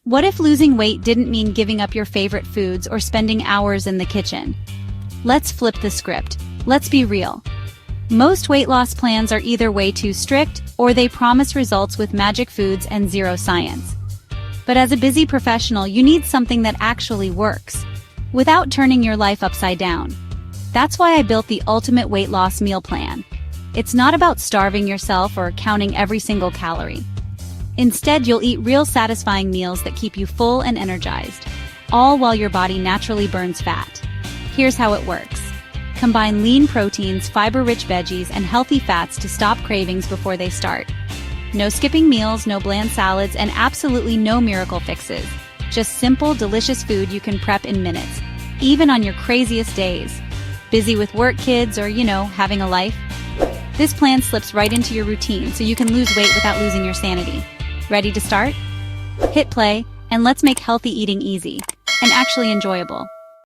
What if losing weight didn't mean giving up your favorite foods or spending hours in the kitchen? Let's flip the script. Let's be real. Most weight loss plans are either way too strict or they promise results with magic foods and zero science. But as a busy professional, you need something that actually works, without turning your life upside down. That's why I built the ultimate weight loss meal plan. It's not about starving yourself or counting every single calorie. Instead, you'll eat real satisfying meals that keep you full and energized, all while your body naturally burns fat. Here's how it works. Combine lean proteins, fiber-rich veggies, and healthy fats to stop cravings before they start. No skipping meals, no bland salads, and absolutely no miracle fixes. Just simple, delicious food you can prep in minutes, even on your craziest days. Busy with work, kids, or, having a life? This plan slips right into your routine so you can lose weight without losing your sanity. Ready to start? Hit play, and let's make healthy eating easy and actually enjoyable.